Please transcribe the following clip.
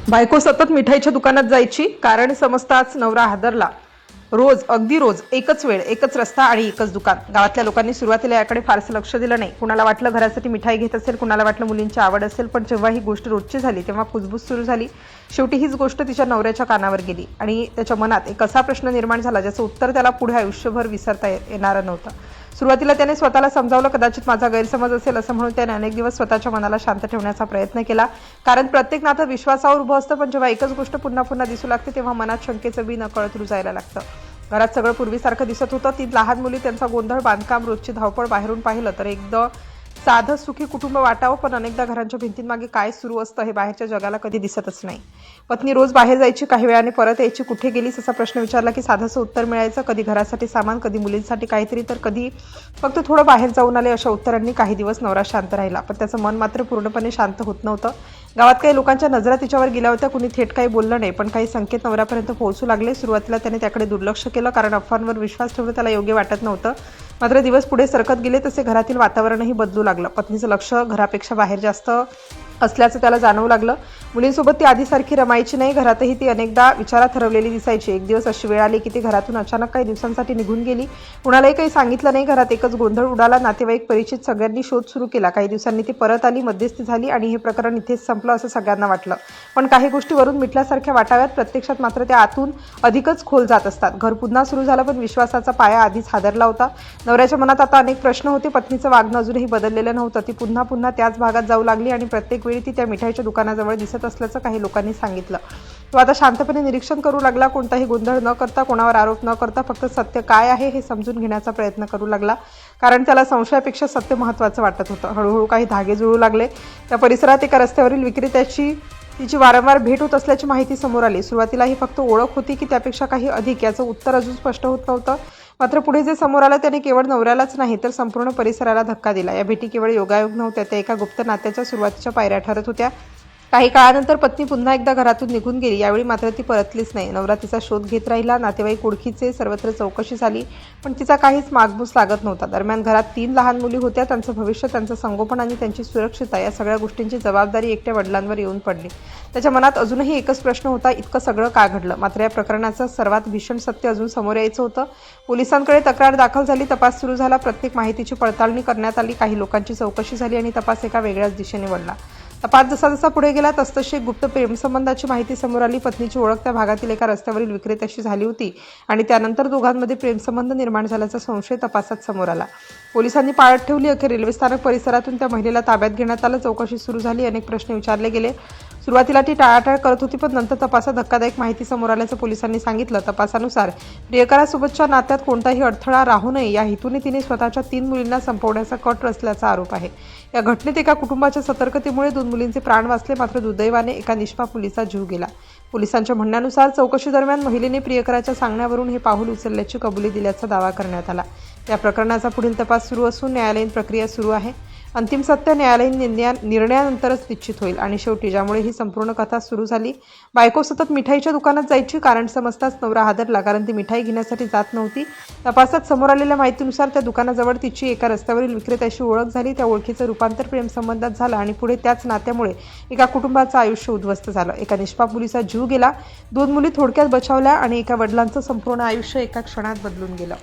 बायको सतत मिठाईच्या दुकानात जायची, कारण समजताच नवरा हादरला. अगदी रोज एकच वेळ, एकच रस्ता आणि एकच दुकान. गावातल्या लोकांनी सुरुवातीला याकडे फारसं लक्ष दिलं नाही. कुणाला वाटलं घरासाठी मिठाई घेत असेल, कुणाला वाटलं मुलींची आवड असेल. पण जेव्हा ही गोष्ट रोजची झाली तेव्हा कुजबूज सुरू झाली. शेवटी हीच गोष्ट तिच्या नवऱ्याच्या कानावर गेली आणि त्याच्या मनात एक असा प्रश्न निर्माण झाला ज्याचं उत्तर त्याला पुढे आयुष्यभर विसरता येणारं नव्हतं. सुरुवातीला त्याने स्वतःला समजावलं, कदाचित माझा गैरसमज असेल असं म्हणून त्याने अनेक दिवस स्वतःच्या मनाला शांत ठेवण्याचा प्रयत्न केला. कारण प्रत्येक नातं विश्वासावर उभं असतं, पण जेव्हा एकच गोष्ट पुन्हा पुन्हा दिसू लागते तेव्हा मनात शंकेचं बी नकळत रुजायला लागतं. घरात सगळं पूर्वीसारखं दिसत होतं. 3 लहान मुली, त्यांचा गोंधळ, बांधकाम, रोजची धावपळ. बाहेरून पाहिलं तर एकदम साधं सुखी कुटुंब वाटावं, पण अनेकदा घरांच्या भिंतींमागे काय सुरू असतं हे बाहेरच्या जगाला कधी दिसतच नाही. पत्नी रोज बाहेर जायची, काही वेळाने परत यायची. कुठे गेलीस असा प्रश्न विचारला की साधंसं उत्तर मिळायचं. कधी घरासाठी सामान, कधी मुलींसाठी काहीतरी, तर कधी फक्त थोडं बाहेर जाऊन आले. अशा उत्तरांनी काही दिवस नवरा शांत राहिला, पण त्याचं मन मात्र पूर्णपणे शांत होत नव्हतं. गावात काही लोकांच्या नजरा तिच्यावर गेल्या होत्या. कुणी थेट काही बोललं नाही, पण काही संकेत नवऱ्यापर्यंत पोहोचू लागले. सुरुवातीला त्याने त्याकडे दुर्लक्ष केलं, कारण अफवांवर विश्वास ठेवणं त्याला योग्य वाटत नव्हतं. मात्र दिवस पुढे सरकत गेले तसे घरातील वातावरणही बदलू लागलं. पत्नीचं लक्ष घरापेक्षा बाहेर जास्त असल्याचं त्याला जाणवू लागलं. मुलींसोबत ती आधीसारखी रमायची नाही. घरातही ती अनेकदा विचारात हरवलेली दिसायची. एक दिवस अशी वेळ आली की ती घरातून अचानक काही दिवसांसाठी निघून गेली. कुणालाही काही सांगितलं नाही. घरात एकच गोंधळ उडाला. नातेवाईक, परिचित सगळ्यांनी शोध सुरू केला. काही दिवसांनी ती परत आली, मध्यस्थी झाली आणि हे प्रकरण इथेच संपलं असं सगळ्यांना वाटलं. पण काही गोष्टी वरून मिटल्यासारख्या वाटाव्यात, प्रत्यक्षात मात्र त्या आतून अधिकच खोल जात असतात. घर पुन्हा सुरू झालं, पण विश्वासाचा पाया आधीच हादरला होता. नवऱ्याच्या मनात आता अनेक प्रश्न होते. पत्नीचं वागणं अजूनही बदललेलं नव्हतं. ती पुन्हा पुन्हा त्याच भागात जाऊ लागली आणि प्रत्येक वेळी ती त्या मिठाईच्या दुकानाजवळ दिसत असल्याचं काही लोकांनी सांगितलं. तो आता शांतपणे निरीक्षण करू लागला. कोणताही गोंधळ न करता, कोणावर आरोप न करता, फक्त सत्य काय आहे हे समजून घेण्याचा प्रयत्न करू लागला. कारण त्याला संशयापेक्षा सत्य महत्त्वाचं वाटत होतं. हळूहळू काही धागे जुळू लागले. त्या परिसरात एका रस्त्यावरील विक्रेत्याची तिची वारंवार भेट होत असल्याची माहिती समोर आली. सुरुवातीला ही फक्त ओळख होती की त्यापेक्षा काही अधिक, याचं उत्तर अजून स्पष्ट होत नव्हतं. मात्र पुढे जे समोर आलं त्याने केवळ नवऱ्यालाच नाही तर संपूर्ण परिसराला धक्का दिला. या भेटी केवळ योगायोग नव्हत्या, त्या एका गुप्त नात्याच्या सुरुवातीच्या पायऱ्या ठरत होत्या. काही काळानंतर पत्नी पुन्हा एकदा घरातून निघून गेली. यावेळी मात्र ती परतलीच नाही. नवरा तिचा शोध घेत राहिला. नातेवाईक, ओळखीचे, सर्वत्र चौकशी झाली, पण तिचा काहीच मागमूस लागत नव्हता. दरम्यान घरात 3 लहान मुली होत्या. त्यांचं भविष्य, त्यांचं संगोपन आणि त्यांची सुरक्षितता, या सगळ्या गोष्टींची जबाबदारी एकट्या वडिलांवर येऊन पडली. त्याच्या मनात अजूनही एकच प्रश्न होता, इतकं सगळं का घडलं? मात्र या प्रकरणाचं सर्वात भीषण सत्य अजून समोर यायचं होतं. पोलिसांकडे तक्रार दाखल झाली, तपास सुरू झाला. प्रत्येक माहितीची पडताळणी करण्यात आली. काही लोकांची चौकशी झाली आणि तपास एका वेगळ्याच दिशेने वळला. तपास जसा जसा पुढे गेला तसतशी गुप्त प्रेमसंबंधाची माहिती समोर आली. पत्नीची ओळख त्या भागातील एका रस्त्यावरील विक्रेत्याशी झाली होती आणि त्यानंतर दोघांमध्ये प्रेमसंबंध निर्माण झाल्याचा संशय तपासात समोर आला. पोलिसांनी पाळत ठेवली. अखेर रेल्वे स्थानक परिसरातून त्या महिलेला ताब्यात घेण्यात आलं. चौकशी सुरू झाली. अनेक प्रश्न विचारले गेले. सुरुवातीला ती टाळाटाळ करत होती, पण नंतर तपासात धक्कादायक माहिती समोर आल्याचं पोलिसांनी सांगितलं. तपासानुसार प्रियकरासोबतच्या नात्यात कोणताही अडथळा राहू नये या हेतूने तिने स्वतःच्या 3 मुलींना संपवण्याचा कट रचल्याचा आरोप आहे. या घटनेत एका कुटुंबाच्या सतर्कतेमुळे 2 मुलींचे प्राण वाचले, मात्र दुर्दैवाने एका निष्पाप मुलीचा जीव गेला. पोलिसांच्या म्हणण्यानुसार चौकशी दरम्यान महिलेने प्रियकराच्या सांगण्यावरून हे पाऊल उचलल्याची कबुली दिल्याचा दावा करण्यात आला. या प्रकरणाचा पुढील तपास सुरू असून न्यायालयीन प्रक्रिया सुरू आहे. अंतिम सत्य न्यायालयीन निर्णयानंतरच निश्चित होईल. आणि शेवटी ज्यामुळे ही संपूर्ण कथा सुरू झाली, बायको सतत मिठाईच्या दुकानात जायची, कारण समजताच नवरा हादरला, कारण ती मिठाई घेण्यासाठी जात नव्हती. तपासात समोर आलेल्या माहितीनुसार त्या दुकानाजवळ तिची एका रस्त्यावरील विक्रेत्याशी ओळख झाली. त्या ओळखीचं रूपांतर प्रेमसंबंधात झालं आणि पुढे त्याच नात्यामुळे एका कुटुंबाचं आयुष्य उद्ध्वस्त झालं. एका निष्पाप मुलीचा जीव गेला, 2 मुली थोडक्यात बचावल्या आणि एका वडिलांचं संपूर्ण आयुष्य एका क्षणात बदलून गेलं.